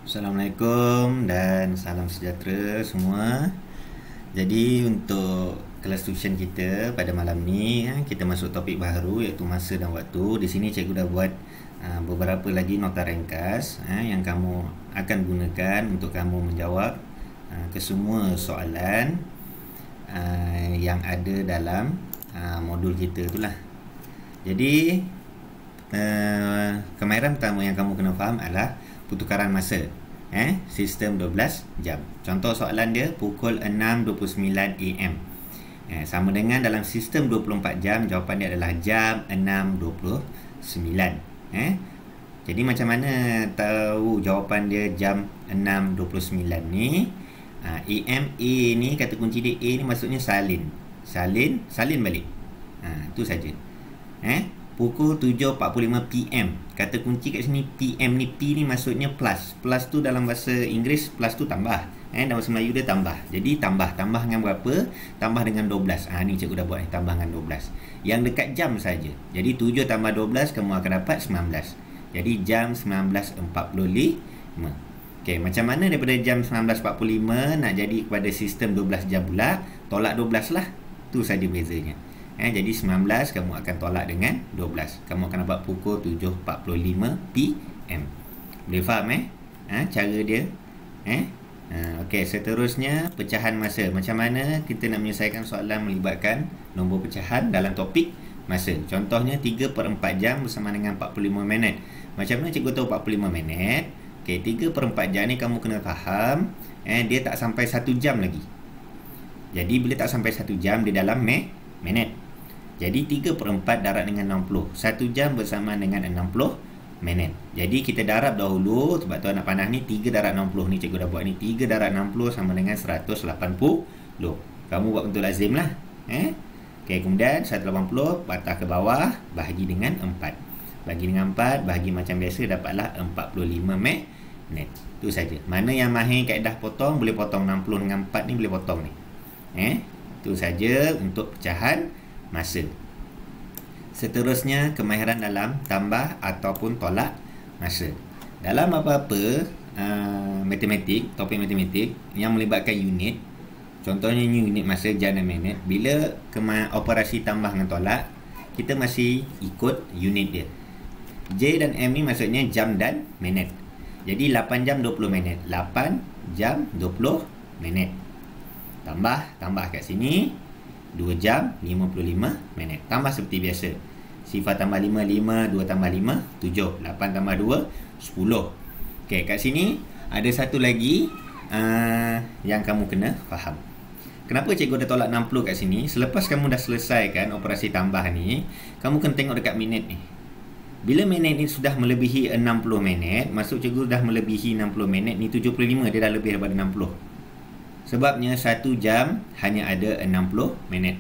Assalamualaikum dan salam sejahtera semua. Jadi untuk kelas tuition kita pada malam ni, kita masuk topik baru iaitu masa dan waktu. Di sini cikgu dah buat beberapa lagi nota ringkas yang kamu akan gunakan untuk kamu menjawab kesemua soalan yang ada dalam modul kita itulah. Jadi kemahiran pertama yang kamu kena faham adalah pertukaran masa, sistem 12 jam. Contoh soalan dia pukul 6.29 AM. Sama dengan dalam sistem 24 jam, jawapan dia adalah jam 6.29. Jadi macam mana tahu jawapan dia jam 6.29 ni? AMA ni, kata kunci dia A ni maksudnya salin balik. Itu saja. Pukul 7.45 PM. Kata kunci kat sini PM ni, P ni maksudnya plus. Plus tu dalam bahasa Inggeris, plus tu tambah. Dalam bahasa Melayu dia tambah. Jadi tambah dengan berapa? Tambah dengan 12. Ni cikgu dah buat ni, tambah dengan 12. Yang dekat jam saja. Jadi 7 tambah 12 kamu akan dapat 19. Jadi jam 19.45. Okey, macam mana daripada jam 19.45 nak jadi kepada sistem 12 jam pula? Tolak 12 lah. Tu saja bezanya. Jadi 19 kamu akan tolak dengan 12. Kamu akan dapat pukul 7.45 PM. Boleh faham cara dia? Okey, seterusnya pecahan masa. Macam mana kita nak menyelesaikan soalan melibatkan nombor pecahan dalam topik masa? Contohnya 3/4 jam bersama dengan 45 minit. Macam mana cikgu tahu 45 minit? Okey, 3/4 jam ni kamu kena faham dia tak sampai 1 jam lagi. Jadi bila tak sampai 1 jam dia dalam minit. Jadi 3/4 darab dengan 60. 1 jam bersama dengan 60 minit. Jadi kita darab dahulu. Sebab tu anak panah ni 3 darab 60 ni cikgu dah buat ni. 3 darab 60 sama dengan 180. Kamu buat untuk lazim lah. Okey, kemudian 180 patah ke bawah, bahagi dengan 4. Bagi dengan 4, bahagi macam biasa, dapatlah 45 minit. Itu saja. Mana yang mahir kaedah potong, boleh potong 60 dengan 4 ni, boleh potong ni. Itu saja untuk pecahan masa. Seterusnya kemahiran dalam tambah ataupun tolak masa. Dalam apa-apa matematik, topik matematik yang melibatkan unit, contohnya unit masa, jam dan minit, bila operasi tambah dengan tolak, kita masih ikut unit dia. J dan M ni maksudnya jam dan minit. Jadi 8 jam 20 minit. 8 jam 20 minit. Tambah kat sini 2 jam 55 minit. Tambah seperti biasa. Sifar tambah 5, 5, 2 tambah 5, 7. 8 tambah 2, 10. Okey, kat sini ada satu lagi yang kamu kena faham. Kenapa cikgu dah tolak 60 kat sini? Selepas kamu dah selesaikan operasi tambah ni, kamu kena tengok dekat minit ni. Bila minit ni sudah melebihi 60 minit, maksud cikgu dah melebihi 60 minit ni 75, dia dah lebih daripada 60. Sebabnya 1 jam hanya ada 60 minit.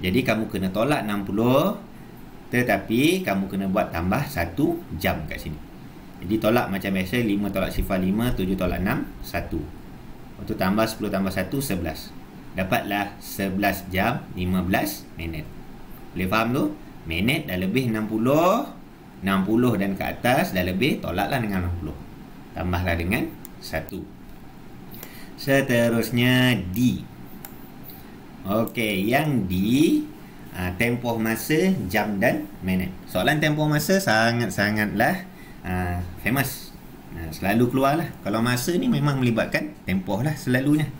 Jadi kamu kena tolak 60, tetapi kamu kena buat tambah 1 jam kat sini. Jadi tolak macam biasa, 5 tolak sifar 5, 7 tolak 6, 1. Lepas tu tambah 10 tambah 1, 11. Dapatlah 11 jam 15 minit. Boleh faham tu? Minit dah lebih 60, 60 dan ke atas dah lebih, tolaklah dengan 60. Tambahlah dengan 1. Seterusnya D. Okey, yang D, tempoh masa, jam dan minit. Soalan tempoh masa sangatlah famous. Selalu keluar lah. Kalau masa ni memang melibatkan tempoh lah selalunya.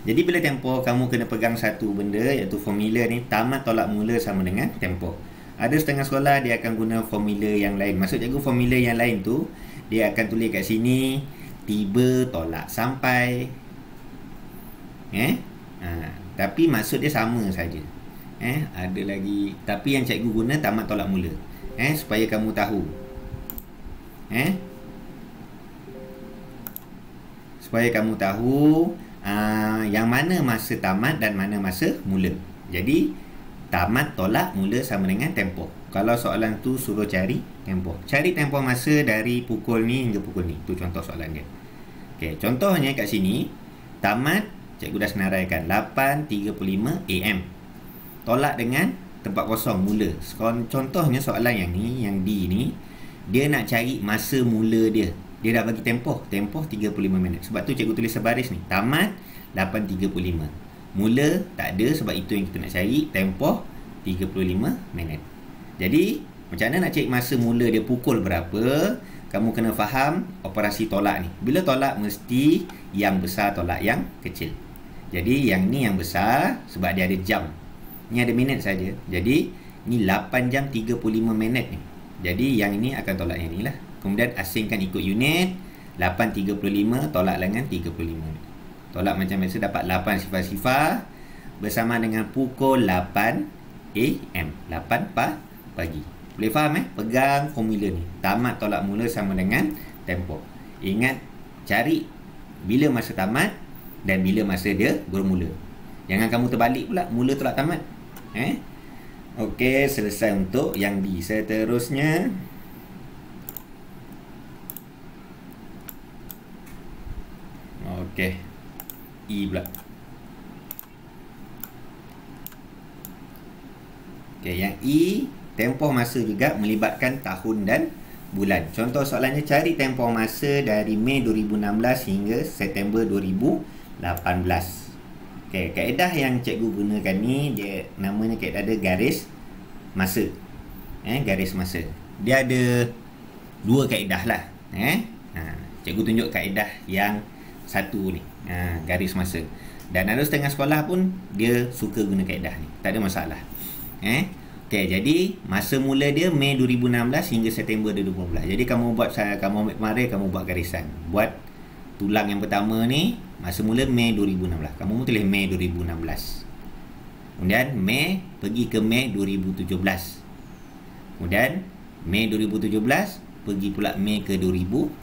Jadi bila tempoh, kamu kena pegang satu benda iaitu formula ni, tamat tolak mula sama dengan tempoh. Ada setengah sekolah dia akan guna formula yang lain. Maksud cikgu formula yang lain tu, dia akan tulis kat sini tiba tolak sampai. Tapi maksud dia sama saja. Ada lagi, tapi yang cikgu guna tamat tolak mula. Supaya kamu tahu. Supaya kamu tahu yang mana masa tamat dan mana masa mula. Jadi tamat tolak mula sama dengan tempoh. Kalau soalan tu suruh cari tempoh. Cari tempoh masa dari pukul ni hingga pukul ni. Tu contoh soalan dia. Okey, contohnya kat sini tamat cikgu dah senaraikan 8.35 AM. Tolak dengan tempat kosong mula. Contohnya soalan yang ni, yang D ni, dia nak cari masa mula dia. Dia dah bagi tempoh 35 minit. Sebab tu cikgu tulis sebaris ni. Tamat 8.35. Mula tak ada, sebab itu yang kita nak cari. Tempoh 35 minit. Jadi macam mana nak cek masa mula dia pukul berapa? Kamu kena faham operasi tolak ni. Bila tolak mesti yang besar tolak yang kecil. Jadi yang ni yang besar sebab dia ada jam. Ni ada minit saja. Jadi ni 8 jam 35 minit ni. Jadi yang ini akan tolak yang ni lah. Kemudian asingkan ikut unit. 8.35 tolak dengan 35. Tolak macam biasa dapat 8 sifar-sifar bersama dengan pukul 8 AM. 8 pagi. Boleh faham Pegang formula ni. Tamat tolak mula sama dengan tempoh. Ingat, cari bila masa tamat dan bila masa dia bermula. Jangan kamu terbalik pula, mula tolak tamat. Okey, selesai untuk yang B. Seterusnya, okey, E pula. Okey, yang E, tempoh masa juga melibatkan tahun dan bulan. Contoh soalannya, cari tempoh masa dari Mei 2016 hingga September 2018. Okey, kaedah yang cikgu gunakan ni, dia namanya kaedah ada garis masa. Garis masa. Dia ada dua kaedah lah. Cikgu tunjuk kaedah yang satu ni. Garis masa. Dan ada setengah sekolah pun dia suka guna kaedah ni. Tak ada masalah. Okey, jadi masa mula dia Mei 2016 hingga September 2018. Jadi kamu ambil kemarin, kamu buat garisan. Buat tulang yang pertama ni, masa mula Mei 2016. Kamu tulis Mei 2016. Kemudian Mei pergi ke Mei 2017. Kemudian Mei 2017 pergi pula Mei ke 2018.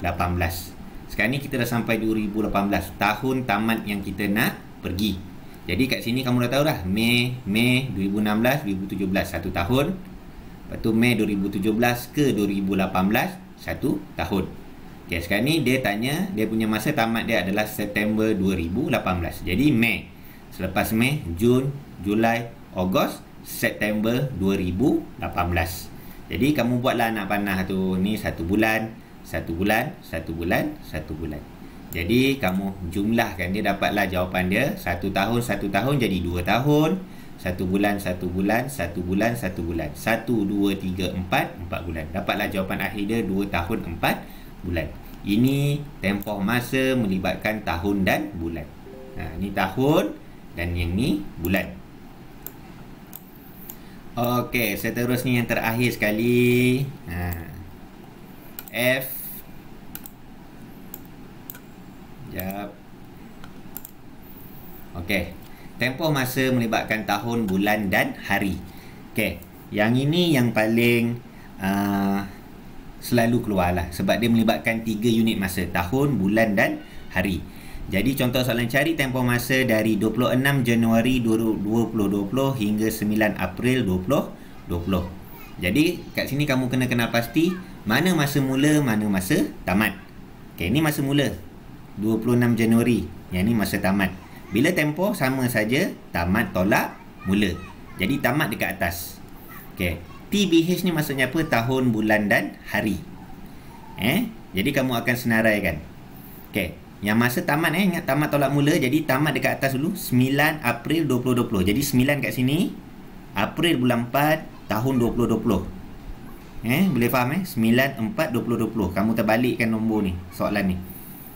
Sekarang ni kita dah sampai 2018, tahun tamat yang kita nak pergi. Jadi kat sini kamu dah tahu dah, Mei 2016, 2017 satu tahun. Lepas tu Mei 2017 ke 2018 satu tahun. Okey, sekarang ni dia tanya, dia punya masa tamat dia adalah September 2018. Jadi Mei, selepas Mei, Jun, Julai, Ogos, September 2018. Jadi kamu buatlah anak panah tu, ni satu bulan, satu bulan, satu bulan, satu bulan. Jadi kamu jumlahkan, dia dapatlah jawapan dia. Satu tahun jadi 2 tahun. Satu bulan, satu bulan, satu bulan, satu bulan. 1, 2, 3, 4 bulan. Dapatlah jawapan akhir dia 2 tahun 4 bulan. Ini tempoh masa melibatkan tahun dan bulan. Ini tahun dan yang ni bulan. Okey, seterusnya yang terakhir sekali. F. Okey, tempoh masa melibatkan tahun, bulan dan hari. Okey, yang ini yang paling selalu keluar lah, sebab dia melibatkan 3 unit masa, tahun, bulan dan hari. Jadi contoh soalan, cari tempoh masa dari 26 Januari 2020 hingga 9 April 2020. Jadi kat sini kamu kena kenal pasti mana masa mula, mana masa tamat. Okey, ini masa mula 26 Januari. Yang ni masa tamat. Bila tempoh sama saja, tamat tolak mula. Jadi tamat dekat atas. Okey, TBH ni maksudnya apa? Tahun, bulan dan hari. Jadi kamu akan senaraikan. Okey, yang masa tamat ingat tamat tolak mula, jadi tamat dekat atas dulu 9 April 2020. Jadi 9 kat sini, April bulan 4 tahun 2020. Boleh faham 9/4/2020. Kamu terbalikkan nombor ni, soalan ni.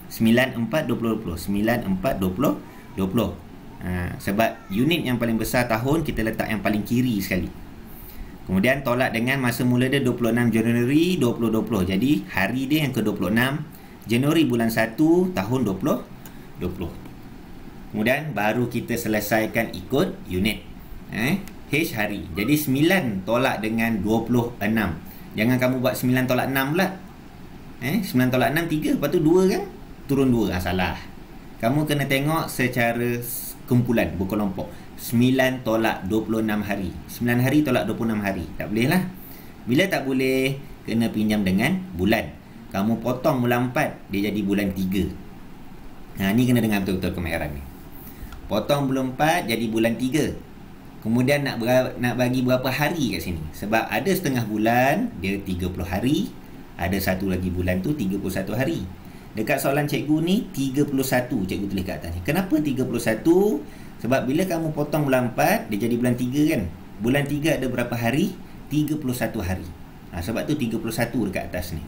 9/4/2020. 9/4/2020. Sebab unit yang paling besar tahun, kita letak yang paling kiri sekali. Kemudian tolak dengan masa mula dia 26 Januari 2020. Jadi hari dia yang ke-26, Januari bulan 1 tahun 2020. Kemudian baru kita selesaikan ikut unit. H hari. Jadi 9 tolak dengan 26. Jangan kamu buat 9 tolak 6 pula. 9 tolak 6 3, lepas tu 2 kan? Turun 2. Salah. Kamu kena tengok secara kumpulan, berkelompok. 9 tolak 26 hari. 9 hari tolak 26 hari. Tak boleh lah. Bila tak boleh, kena pinjam dengan bulan. Kamu potong bulan 4, dia jadi bulan 3. Ni kena dengar betul-betul kemahiran ni. Potong bulan 4 jadi bulan 3. Kemudian nak bagi berapa hari kat sini. Sebab ada setengah bulan, dia 30 hari. Ada satu lagi bulan tu 31 hari. Dekat soalan cikgu ni 31 cikgu tulis kat atas ni. Kenapa 31? Sebab bila kamu potong bulan 4, dia jadi bulan 3 kan. Bulan 3 ada berapa hari? 31 hari. Sebab tu 31 dekat atas ni.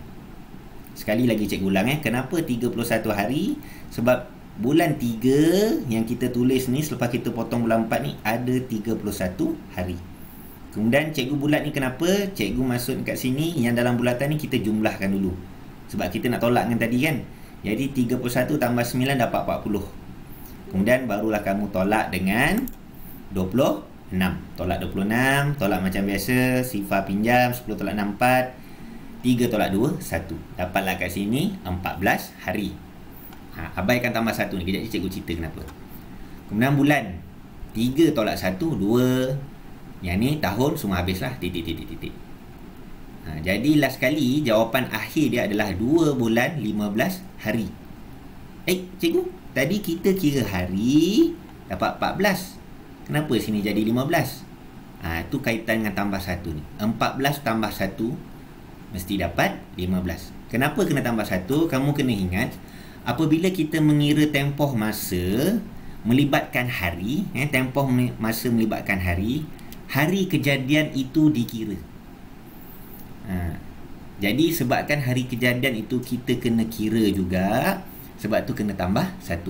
Sekali lagi cikgu ulang kenapa 31 hari? Sebab bulan 3 yang kita tulis ni selepas kita potong bulan 4 ni ada 31 hari. Kemudian cikgu bulat ni kenapa? Cikgu masuk kat sini yang dalam bulatan ni kita jumlahkan dulu. Sebab kita nak tolak dengan tadi kan. Jadi 31 tambah 9 dapat 40. Kemudian barulah kamu tolak dengan 26. Tolak 26, tolak macam biasa, sifar pinjam 10 tolak 6 4. 3 tolak 2, 1. Dapatlah kat sini 14 hari. Abaikan tambah 1 ni. Kejap je cikgu cerita kenapa. Kemudian bulan 3 tolak 1, 2. Yang ni tahun semua habislah. Titik. Jadi last kali jawapan akhir dia adalah 2 bulan 15 hari. Cikgu, tadi kita kira hari dapat 14. Kenapa sini jadi 15? Itu kaitan dengan tambah 1 ni. 14 tambah 1 mesti dapat 15. Kenapa kena tambah 1? Kamu kena ingat, apabila kita mengira tempoh masa melibatkan hari, tempoh masa melibatkan hari, hari kejadian itu dikira. Jadi sebabkan hari kejadian itu kita kena kira juga, sebab tu kena tambah 1.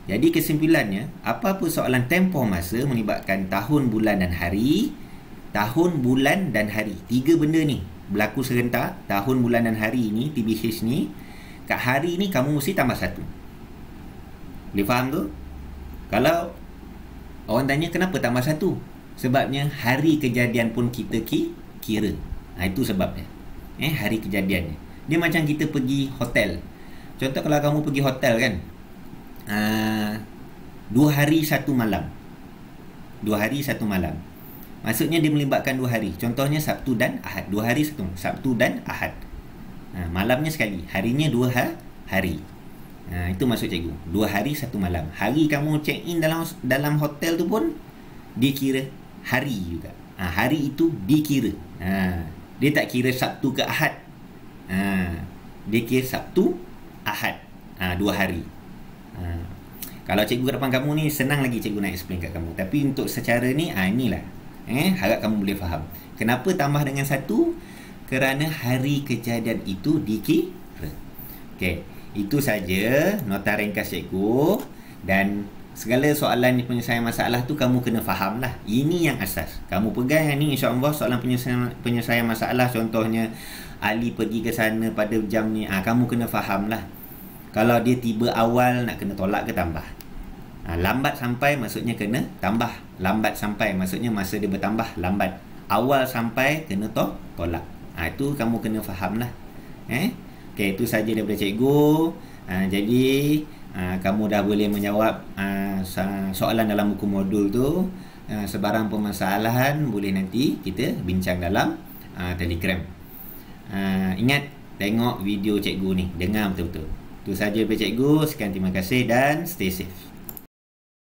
Jadi kesimpulannya, apa-apa soalan tempoh masa melibatkan tahun, bulan dan hari, tahun, bulan dan hari, 3 benda ni berlaku serentak, tahun, bulan dan hari ni, TBH ni. Kat hari ni kamu mesti tambah 1. Boleh faham tu? Kalau orang tanya kenapa tambah 1? Sebabnya hari kejadian pun kita kira. Itu sebabnya. Hari kejadiannya. Dia macam kita pergi hotel. Contoh kalau kamu pergi hotel kan, 2 hari 1 malam. 2 hari 1 malam. Maksudnya dia melibatkan 2 hari. Contohnya Sabtu dan Ahad. 2 hari 1. Sabtu dan Ahad. Malamnya sekali. Harinya 2 hari. Itu maksud cikgu. 2 hari 1 malam. Hari kamu check in dalam hotel tu pun dikira hari juga. Hari itu dikira. Dia tak kira Sabtu ke Ahad. Dia kira Sabtu, Ahad. 2 hari. Kalau cikgu kat depan kamu ni, senang lagi cikgu nak explain kat kamu. Tapi untuk secara ni, inilah. Harap kamu boleh faham. Kenapa tambah dengan 1? Kerana hari kejadian itu dikira. Okey, itu saja nota ringkas cikgu. Dan segala soalan penyelesaian masalah tu kamu kena faham lah. Ini yang asas. Kamu pegang yang ni, insya-Allah soalan penyelesaian masalah. Contohnya Ali pergi ke sana pada jam ni, kamu kena faham lah. Kalau dia tiba awal, nak kena tolak ke tambah? Lambat sampai maksudnya kena tambah. Lambat sampai maksudnya masa dia bertambah, lambat. Awal sampai kena tolak. Itu kamu kena faham lah. Okey, itu saja daripada cikgu. Jadi kamu dah boleh menjawab soalan dalam buku modul tu. Sebarang permasalahan boleh nanti kita bincang dalam Telegram. Ingat, tengok video cikgu ni, dengar betul-betul. Itu saja daripada cikgu. Sekian, terima kasih dan stay safe.